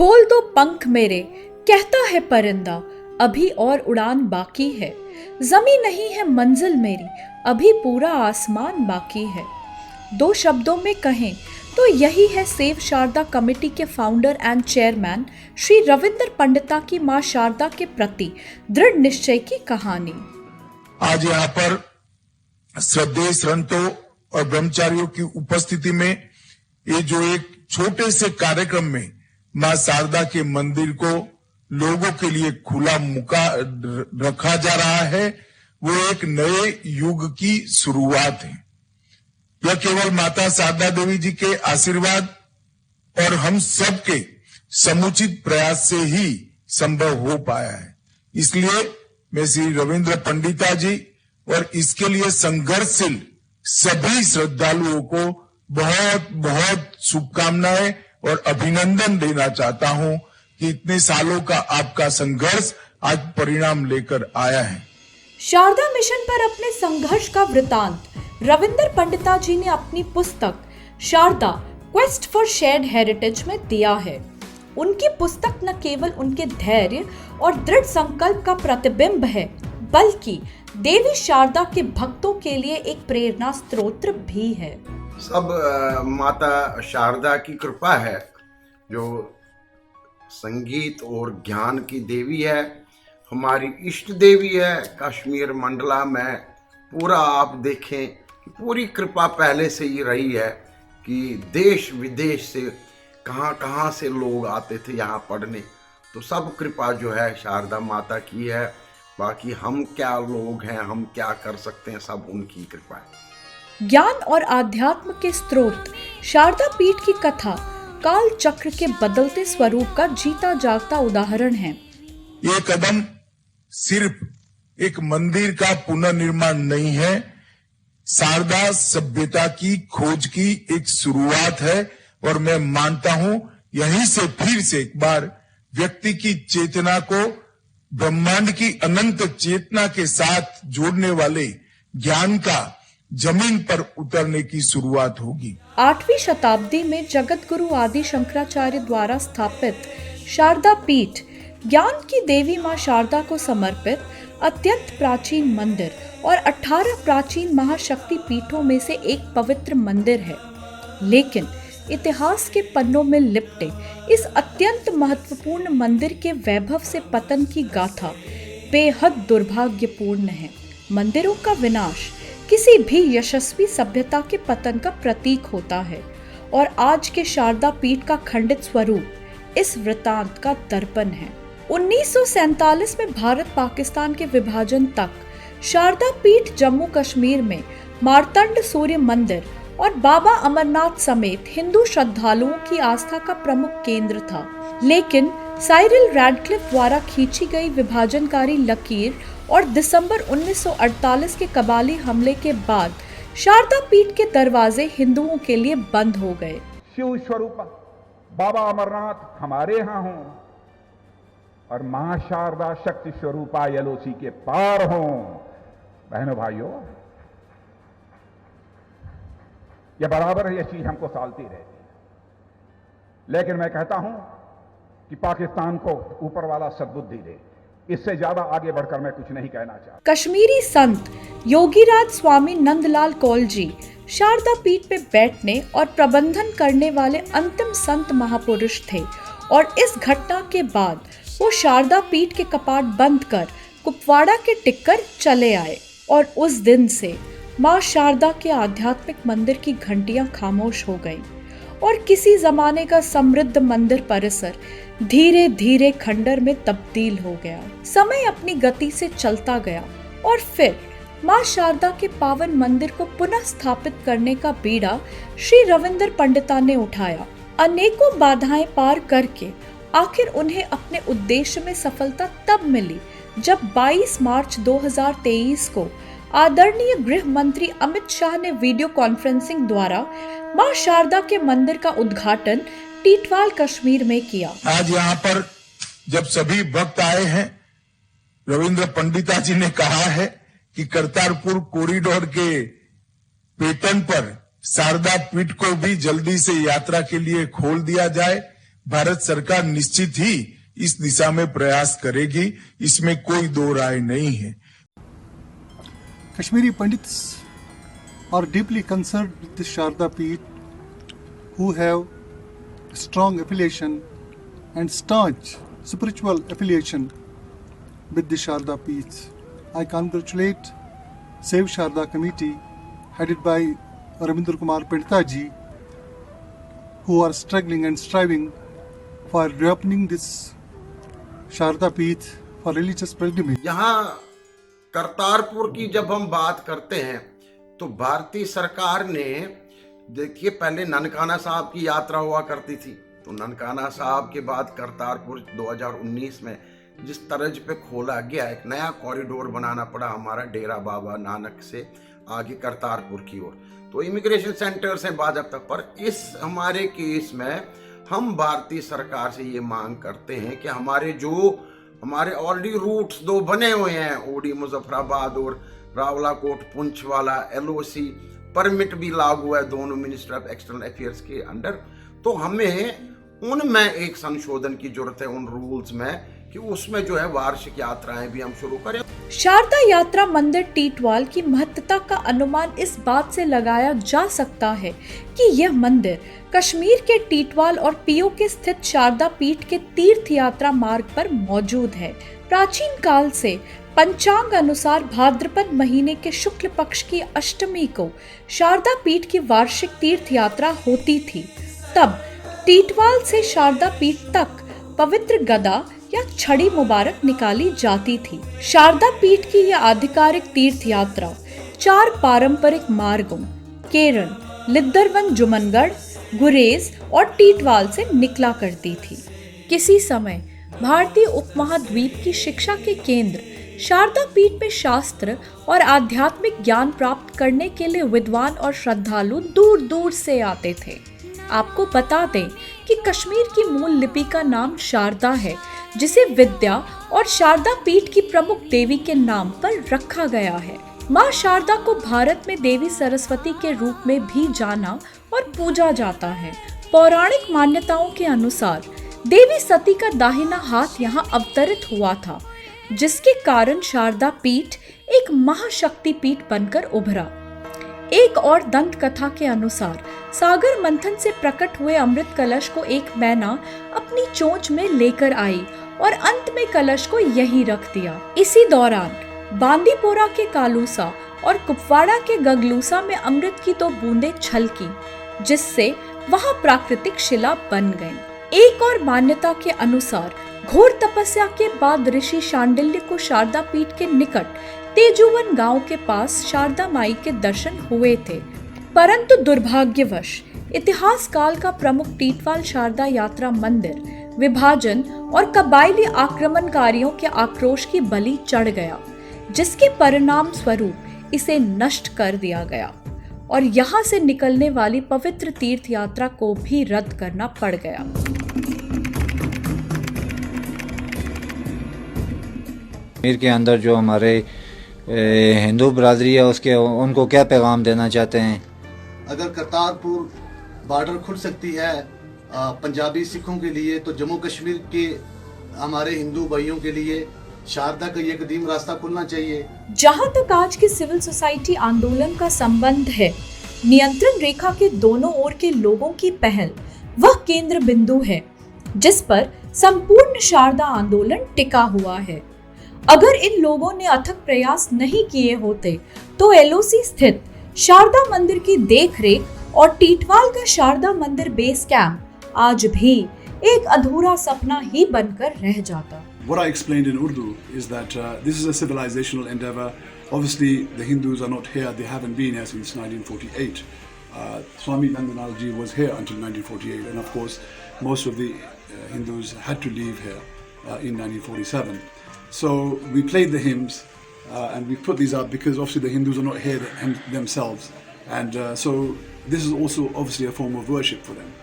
खोल दो पंख मेरे, कहता है परिंदा, अभी और उड़ान बाकी है। जमी नहीं है मंजिल मेरी, अभी पूरा आसमान बाकी है। दो शब्दों में कहें तो यही है सेव शारदा कमेटी के founder and chairman Shri Ravindra Pandita की मां शारदा के प्रति दृढ़ निश्चय की कहानी। आज यहाँ पर श्रद्धेय संतों और ब्रह्मचारियों की उपस्थिति में ये जो एक छोटे से कार्यक्रम में मां शारदा के मंदिर को लोगों के लिए खुला मुका रखा जा रहा है, वो एक नए युग की शुरुआत है। यह केवल माता शारदा देवी जी के आशीर्वाद और हम सबके समुचित प्रयास से ही संभव हो पाया है। इसलिए मैं श्री रविंद्र पंडिता जी और इसके लिए संघर्षशील सभी श्रद्धालुओं को बहुत बहुत शुभकामनाएं और अभिनंदन देना चाहता हूं कि इतने सालों का आपका संघर्ष आज परिणाम लेकर आया है। शारदा मिशन पर अपने संघर्ष का वृतांत रविंद्र पंडिता जी ने अपनी पुस्तक Sharda quest for shared heritage में दिया है। उनकी पुस्तक न केवल उनके धैर्य और दृढ़ संकल्प का प्रतिबिंब है, बल्कि देवी शारदा के भक्तों के लिए एक प्रेरणा स्रोत भी है। सब माता शारदा की कृपा है, जो संगीत और ज्ञान की देवी है, हमारी इष्ट देवी है। कश्मीर मंडला में पूरा आप देखें कि पूरी कृपा पहले से ही रही है कि देश विदेश से कहाँ कहाँ से लोग आते थे यहाँ पढ़ने। तो सब कृपा जो है शारदा माता की है। बाकी हम क्या लोग हैं, हम क्या कर सकते हैं, सब उनकी कृपा है। ज्ञान और आध्यात्म के स्रोत शारदा पीठ की कथा काल चक्र के बदलते स्वरूप का जीता जागता उदाहरण है। ये कदम सिर्फ एक मंदिर का पुनर्निर्माण नहीं है, शारदा सभ्यता की खोज की एक शुरुआत है। और मैं मानता हूं यहीं से फिर से एक बार व्यक्ति की चेतना को ब्रह्मांड की अनंत चेतना के साथ जोड़ने वाले ज्ञान का जमीन पर उतरने की शुरुआत होगी। 8वीं शताब्दी में जगत गुरु आदि शंकराचार्य द्वारा स्थापित शारदा पीठ ज्ञान की देवी मां शारदा को समर्पित अत्यंत प्राचीन मंदिर और 18 प्राचीन महाशक्ति पीठों में से एक पवित्र मंदिर है। लेकिन इतिहास के पन्नों में लिपटे इस अत्यंत महत्वपूर्ण मंदिर के वैभव से पतन की गाथा बेहद दुर्भाग्यपूर्ण है। मंदिरों का विनाश किसी भी यशस्वी सभ्यता के पतन का प्रतीक होता है और आज के शारदा पीठ का खंडित स्वरूप इस वृतांत का दर्पण है। 1947 में भारत पाकिस्तान के विभाजन तक शारदा पीठ जम्मू कश्मीर में मार्तंड सूर्य मंदिर और बाबा अमरनाथ समेत हिंदू श्रद्धालुओं की आस्था का प्रमुख केंद्र था। लेकिन साइरिल रैडक्लिफ द्वारा खींची गई विभाजनकारी लकीर और दिसंबर 1948 के कबाली हमले के बाद शारदा पीठ के दरवाजे हिंदुओं के लिए बंद हो गए। शिव स्वरूप बाबा अमरनाथ हमारे यहाँ हों और मां शारदा शक्ति स्वरूपा एलओसी के पार हों। बहनों भाइयों, यह बराबर है, यह चीज हमको सालती रहती है। लेकिन मैं कहता हूं कि पाकिस्तान को ऊपर वाला सद्बुद्धि दे, इससे ज्यादा आगे बढ़कर मैं कुछ नहीं कहना चाहता। कश्मीरी संत योगीराज स्वामी नंदलाल कौल जी शारदा पीठ पे बैठने और प्रबंधन करने वाले अंतिम संत महापुरुष थे और इस घटना के बाद वो शारदा पीठ के कपाट बंद कर कुपवाड़ा के टिक्कर चले आए और उस दिन से मां शारदा के आध्यात्मिक मंदिर की घंटियां खामोश हो गईं और किसी जमाने का समृद्ध मंदिर परिसर धीरे धीरे खंडर में तब्दील हो गया। समय अपनी गति से चलता गया और फिर मां शारदा के पावन मंदिर को पुनः स्थापित करने का बीड़ा श्री रविंद्र पंडिता ने उठाया। अनेकों बाधाएं पार करके आखिर उन्हें अपने उद्देश्य में सफलता तब मिली जब 22 मार्च 2023 को आदरणीय गृह मंत्री अमित शाह ने वीडियो कॉन्फ्रेंसिंग द्वारा मां शारदा के मंदिर का उद्घाटन टीटवाल कश्मीर में किया। आज यहाँ पर जब सभी भक्त आए हैं, रविंद्र पंडिता जी ने कहा है कि करतारपुर कॉरिडोर के पेटर्न पर शारदा पीठ को भी जल्दी से यात्रा के लिए खोल दिया जाए। भारत सरकार निश्चित ही इस दिशा में प्रयास करेगी, इसमें कोई दो राय नहीं है। Kashmiri Pandits are deeply concerned with the Sharda Peeth, who have strong affiliation and staunch spiritual affiliation with the Sharda Peeth. I congratulate Save Sharda Committee headed by Ravindra Kumar Pandita ji, who are struggling and striving for reopening this Sharda Peeth for religious pilgrimage. यहाँ करतारपुर की जब हम बात करते हैं तो भारतीय सरकार ने, देखिए, पहले ननकाना साहब की यात्रा हुआ करती थी, तो ननकाना साहब के बाद करतारपुर 2019 में जिस तर्ज पे खोला गया, एक नया कॉरिडोर बनाना पड़ा हमारा डेरा बाबा नानक से आगे करतारपुर की ओर, तो इमिग्रेशन सेंटर्स हैं बाज़ाब्ता। पर इस हमारे केस में हम भारतीय सरकार से ये मांग करते हैं कि हमारे ऑलरेडी रूट्स दो बने हुए हैं, ओडी मुजफ्फराबाद और रावलाकोट पुंछ वाला LOC परमिट भी लागू है दोनों मिनिस्ट्री ऑफ एक्सटर्नल अफेयर्स के अंडर, तो हमें उनमें एक संशोधन की जरूरत है उन रूल्स में कि उसमें जो है वार्षिक यात्राएं भी हम शुरू करें। शारदा यात्रा मंदिर टीटवाल की महत्ता का अनुमान इस बात से लगाया जा सकता है कि यह मंदिर कश्मीर के टीटवाल और POK स्थित शारदा पीठ के तीर्थ यात्रा मार्ग पर मौजूद है। प्राचीन काल से पंचांग अनुसार भाद्रपद महीने के शुक्ल पक्ष की अष्टमी को शारदा पीठ की वार्षिक तीर्थ यात्रा होती थी। तब टीटवाल से शारदा पीठ तक पवित्र गदा या छड़ी मुबारक निकाली जाती थी। शारदा पीठ की यह आधिकारिक तीर्थ यात्रा 4 पारंपरिक मार्गों केरन, लिद्दरवन, जुमनगढ़, गुरेज और टीटवाल से निकला करती थी। किसी समय भारतीय उपमहाद्वीप की शिक्षा के केंद्र शारदा पीठ में शास्त्र और आध्यात्मिक ज्ञान प्राप्त करने के लिए विद्वान और श्रद्धालु दूर दूर से आते थे। आपको बता दें कि कश्मीर की मूल लिपि का नाम शारदा है, जिसे विद्या और शारदा पीठ की प्रमुख देवी के नाम पर रखा गया है। माँ शारदा को भारत में देवी सरस्वती के रूप में भी जाना और पूजा जाता है। पौराणिक मान्यताओं के अनुसार देवी सती का दाहिना हाथ यहाँ अवतरित हुआ था, जिसके कारण शारदा पीठ एक महाशक्ति पीठ बनकर उभरा। एक और दंत कथा के अनुसार सागर मंथन से प्रकट हुए अमृत कलश को एक मैना अपनी चोंच में लेकर आई और अंत में कलश को यहीं रख दिया। इसी दौरान बांदीपोरा के कालूसा और कुपवाड़ा के गगलूसा में अमृत की 2 बूंदें छलकी, जिससे वहां प्राकृतिक शिला बन गई। एक और मान्यता के अनुसार घोर तपस्या के बाद ऋषि शांडिल्य को शारदा पीठ के निकट तेजुवन गांव के पास शारदा माई के दर्शन हुए थे, परंतु दुर्भाग्यवश इतिहास काल का प्रमुख टीटवाल शारदा यात्रा मंदिर विभाजन और कबायली आक्रमणकारियों के आक्रोश की बलि चढ़ गया, जिसके परिणाम स्वरूप इसे नष्ट कर दिया गया और यहाँ से निकलने वाली पवित्र तीर्थ यात्रा को भी रद्द करना पड़ गया। कश्मीर के अंदर जो हमारे हिंदू बरादरी है उनको क्या पैगाम देना चाहते हैं? अगर करतारपुर बॉर्डर खुल सकती है पंजाबी सिखों के लिए, तो जम्मू कश्मीर के हमारे हिंदू भाइयों के लिए शारदा का ये कदीम रास्ता खुलना चाहिए। जहां तक आज के सिविल सोसाइटी आंदोलन का संबंध है, नियंत्रण रेखा के दोनों ओर के लोगों की पहल वह केंद्र बिंदु है जिस पर संपूर्ण शारदा आंदोलन टिका हुआ है। अगर इन लोगों ने अथक प्रयास नहीं किए होते तो LOC स्थित शारदा मंदिर की देखरेख और टीटवाल का शारदा मंदिर बेस कैंप आज भी एक अधूरा सपना ही बनकर रह जाता। What I explained in Urdu is that this is a civilizational endeavor. Obviously, the Hindus are not here. They haven't been here since 1948. Swami Nandanalji was here until 1948, and of course, most of the Hindus had to leave here in 1947. So we played the hymns and we put these out because obviously the Hindus are not here themselves, and so this is also obviously a form of worship for them.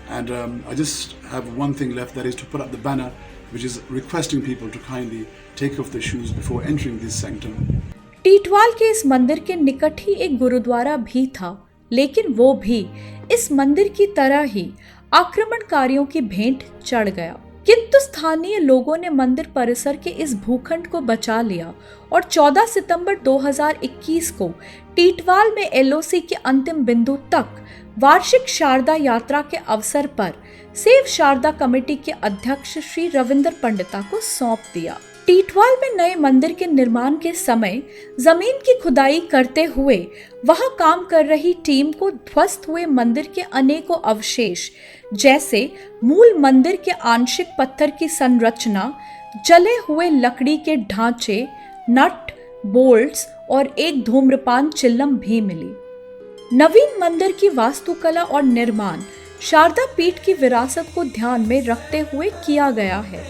And I just have one thing left, that is to put up the banner which is requesting people to kindly take off their shoes before entering this sanctum. Titwal के इस मंदिर के निकट ही एक गुरुद्वारा भी था, लेकिन वो भी इस मंदिर की तरह ही आक्रमणकारियों की भेंट चढ़ गया। किंतु स्थानीय लोगों ने मंदिर परिसर के इस भूखंड को बचा लिया और 14 सितंबर 2021 को टीटवाल में एलओसी के अंतिम बिंदु तक वार्षिक शारदा यात्रा के अवसर पर सेव शारदा कमेटी के अध्यक्ष श्री रविंद्र पंडिता को सौंप दिया। टीटवाल में नए मंदिर के निर्माण के समय जमीन की खुदाई करते हुए वहां काम कर रही टीम को ध्वस्त हुए मंदिर के अनेकों अवशेष जैसे मूल मंदिर के आंशिक पत्थर की संरचना, जले हुए लकड़ी के ढांचे, नट, बोल्ट्स और एक धूम्रपान चिल्लम भी मिली। नवीन मंदिर की वास्तुकला और निर्माण शारदा पीठ की विरासत को ध्यान में रखते हुए किया गया है,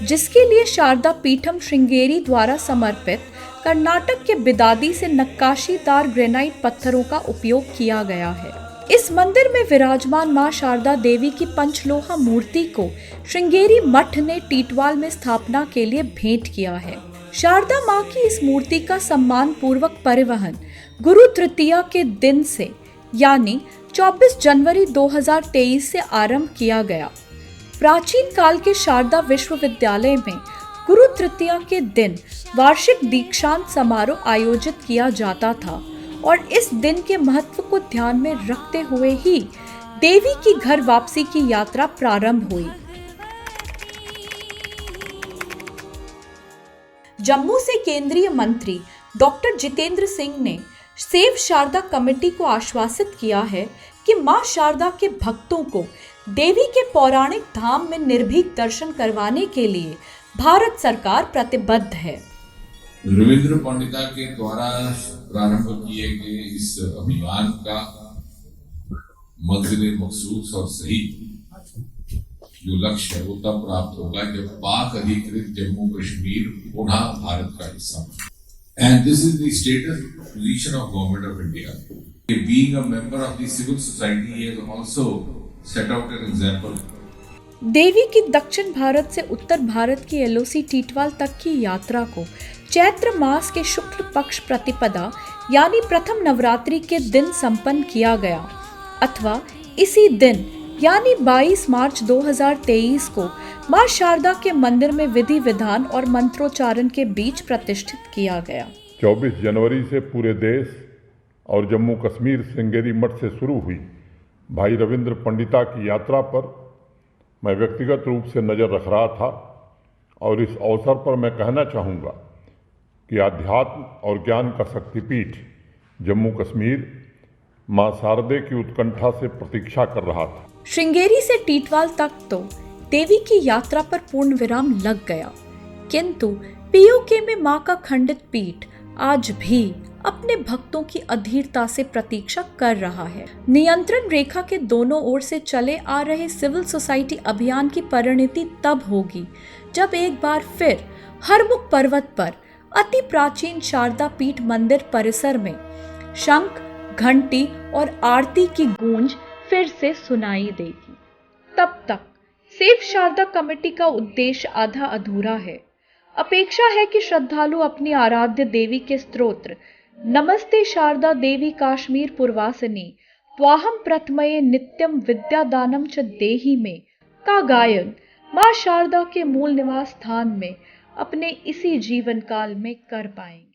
जिसके लिए शारदा पीठम श्रृंगेरी द्वारा समर्पित कर्नाटक के बिदादी से नक्काशीदार ग्रेनाइट पत्थरों का उपयोग किया गया है। इस मंदिर में विराजमान मां शारदा देवी की पंचलोहा मूर्ति को श्रृंगेरी मठ ने टीटवाल में स्थापना के लिए भेंट किया है। शारदा मां की इस मूर्ति का सम्मान पूर्वक परिवहन गुरु तृतीया के दिन से यानी 24 जनवरी 2023 से आरंभ किया गया। प्राचीन काल के शारदा विश्वविद्यालय में गुरु तृतीया के दिन वार्षिक दीक्षांत समारोह आयोजित किया जाता था और इस दिन के महत्व को ध्यान में रखते हुए ही देवी की घर वापसी की यात्रा प्रारंभ हुई। जम्मू से केंद्रीय मंत्री डॉक्टर जितेंद्र सिंह ने सेव शारदा कमेटी को आश्वासित किया है कि मां शारदा के भक्तों को देवी के पौराणिक धाम में निर्भीक दर्शन करवाने के लिए भारत सरकार प्रतिबद्ध है। रविंद्र पंडिता के द्वारा प्रारंभ किए गए इस अभियान का मंजिल मकसूद और सही जो लक्ष्य है वो तब प्राप्त होगा जब पाक अधिकृत जम्मू कश्मीर पुनः भारत का हिस्सा बने। And this is the status position of Government of India. Being a member of the civil society, he has also set out an example. देवी की दक्षिण भारत से उत्तर भारत की एलओसी टीटवाल तक की यात्रा को चैत्र मास के शुक्ल पक्ष प्रतिपदा यानी प्रथम नवरात्रि के दिन संपन्न किया गया अथवा इसी दिन यानी 22 मार्च 2023 को मां शारदा के मंदिर में विधि विधान और मंत्रोच्चारण के बीच प्रतिष्ठित किया गया। 24 जनवरी से पूरे देश और जम्मू कश्मीर श्रृंगेरी मठ से शुरू हुई भाई रविंद्र पंडिता की यात्रा पर मैं व्यक्तिगत रूप से नज़र रख रहा था और इस अवसर पर मैं कहना चाहूँगा कि आध्यात्म और ज्ञान का शक्तिपीठ जम्मू कश्मीर मां शारदे की उत्कंठा से प्रतीक्षा कर रहा था। श्रृंगेरी से टीटवाल तक तो देवी की यात्रा पर पूर्ण विराम लग गया, किंतु पीओके में मां का खंडित पीठ आज भी अपने भक्तों की अधीरता से प्रतीक्षा कर रहा है। नियंत्रण रेखा के दोनों ओर से चले आ रहे सिविल सोसाइटी अभियान की परिणति तब होगी जब एक बार फिर हरमुख पर्वत पर अति प्राचीन शारदा पीठ मंदिर परिसर में शंख, घंटी और आरती की गूंज फिर से सुनाई देगी। तब तक सेव शारदा कमेटी का उद्देश्य आधा अधूरा है। अपेक्षा है कि श्रद्धालु अपनी आराध्य देवी के स्तोत्र नमस्ते शारदा देवी काश्मीर पूर्वासिनी त्वाहम प्रथमये नित्यम विद्यादानम च देहि में का गायन मां शारदा के मूल निवास स्थान में अपने इसी जीवन काल में कर पाएंगे।